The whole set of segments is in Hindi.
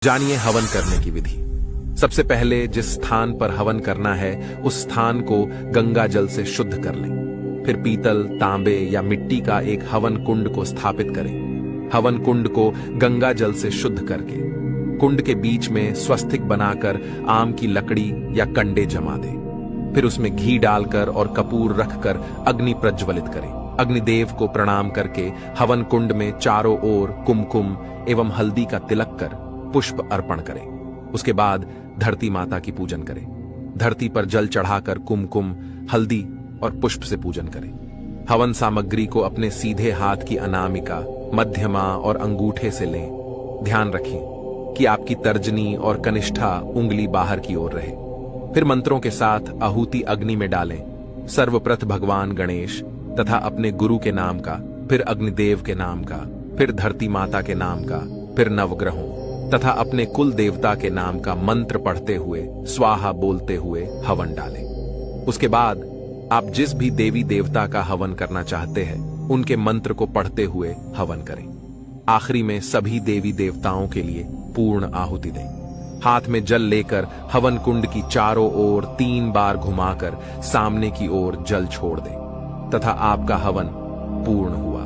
जानिए हवन करने की विधि। सबसे पहले जिस स्थान पर हवन करना है उस स्थान को गंगा जल से शुद्ध कर लें। फिर पीतल, तांबे या मिट्टी का एक हवन कुंड को स्थापित करें। हवन कुंड को गंगा जल से शुद्ध करके कुंड के बीच में स्वस्तिक बनाकर आम की लकड़ी या कंडे जमा दें। फिर उसमें घी डालकर और कपूर रखकर अग्नि प्रज्वलित करें। अग्निदेव को प्रणाम करके हवन कुंड में चारों ओर कुमकुम एवं हल्दी का तिलक कर पुष्प अर्पण करें। उसके बाद धरती माता की पूजन करें। धरती पर जल चढ़ाकर कुमकुम, हल्दी और पुष्प से पूजन करें। हवन सामग्री को अपने सीधे हाथ की अनामिका, मध्यमा और अंगूठे से लें। ध्यान रखें कि आपकी तर्जनी और कनिष्ठा उंगली बाहर की ओर रहे। फिर मंत्रों के साथ आहुति अग्नि में डालें। सर्वप्रथम भगवान गणेश तथा अपने गुरु के नाम का, फिर अग्निदेव के नाम का, फिर धरती माता के नाम का, फिर नवग्रहों तथा अपने कुल देवता के नाम का मंत्र पढ़ते हुए स्वाहा बोलते हुए हवन डालें। उसके बाद आप जिस भी देवी देवता का हवन करना चाहते हैं उनके मंत्र को पढ़ते हुए हवन करें। आखिरी में सभी देवी देवताओं के लिए पूर्ण आहुति दें। हाथ में जल लेकर हवन कुंड की चारों ओर 3 बार घुमाकर सामने की ओर जल छोड़ दें तथा आपका हवन पूर्ण हुआ।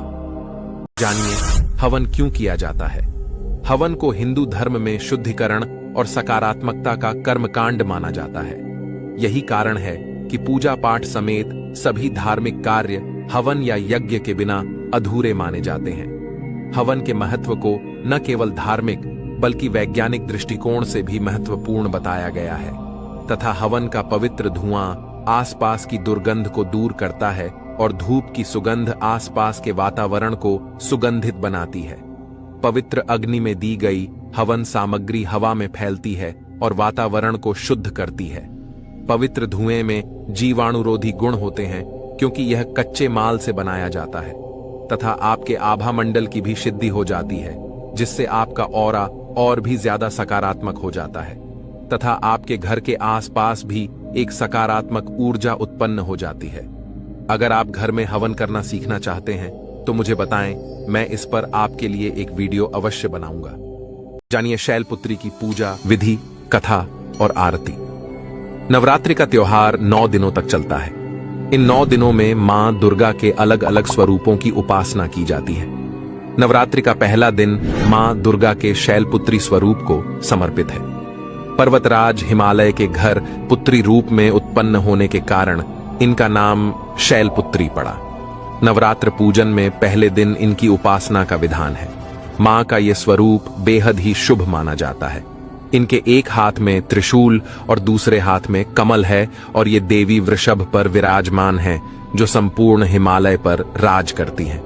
जानिए हवन क्यों किया जाता है। हवन को हिंदू धर्म में शुद्धिकरण और सकारात्मकता का कर्मकांड माना जाता है। यही कारण है कि पूजा पाठ समेत सभी धार्मिक कार्य हवन या यज्ञ के बिना अधूरे माने जाते हैं। हवन के महत्व को न केवल धार्मिक बल्कि वैज्ञानिक दृष्टिकोण से भी महत्वपूर्ण बताया गया है तथा हवन का पवित्र धुआं आसपास की दुर्गंध को दूर करता है और धूप की सुगंध आसपास के वातावरण को सुगंधित बनाती है। पवित्र अग्नि में दी गई हवन सामग्री हवा में फैलती है और वातावरण को शुद्ध करती है। पवित्र धुएं में जीवाणुरोधी गुण होते हैं क्योंकि यह कच्चे माल से बनाया जाता है तथा आपके आभा मंडल की भी सिद्धि हो जाती है, जिससे आपका ऑरा और भी ज्यादा सकारात्मक हो जाता है तथा आपके घर के आसपास भी एक सकारात्मक ऊर्जा उत्पन्न हो जाती है। अगर आप घर में हवन करना सीखना चाहते हैं तो मुझे बताएं, मैं इस पर आपके लिए एक वीडियो अवश्य बनाऊंगा। जानिए शैलपुत्री की पूजा विधि, कथा और आरती। नवरात्रि का त्योहार 9 दिनों तक चलता है। इन 9 दिनों में मां दुर्गा के अलग अलग स्वरूपों की उपासना की जाती है। नवरात्रि का पहला दिन मां दुर्गा के शैलपुत्री स्वरूप को समर्पित है। पर्वतराज हिमालय के घर पुत्री रूप में उत्पन्न होने के कारण इनका नाम शैलपुत्री पड़ा। नवरात्र पूजन में पहले दिन इनकी उपासना का विधान है। मां का यह स्वरूप बेहद ही शुभ माना जाता है। इनके एक हाथ में त्रिशूल और दूसरे हाथ में कमल है और ये देवी वृषभ पर विराजमान है जो संपूर्ण हिमालय पर राज करती हैं।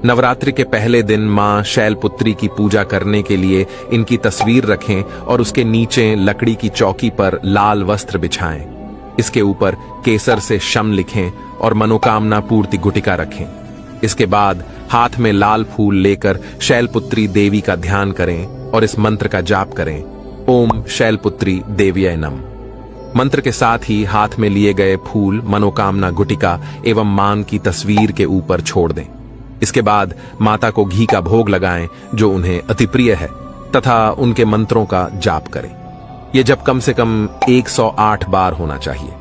नवरात्रि के पहले दिन मां शैलपुत्री की पूजा करने के लिए इनकी तस्वीर रखें और उसके नीचे लकड़ी की चौकी पर लाल वस्त्र बिछाएं। इसके ऊपर केसर से शम लिखें और मनोकामना पूर्ति गुटिका रखें। इसके बाद हाथ में लाल फूल लेकर शैलपुत्री देवी का ध्यान करें और इस मंत्र का जाप करें, ओम शैलपुत्री देव्यै नमः। मंत्र के साथ ही हाथ में लिए गए फूल मनोकामना गुटिका एवं मां की तस्वीर के ऊपर छोड़ दें। इसके बाद माता को घी का भोग लगाएं जो उन्हें अति प्रिय है तथा उनके मंत्रों का जाप करें। यह जप कम से कम 108 बार होना चाहिए।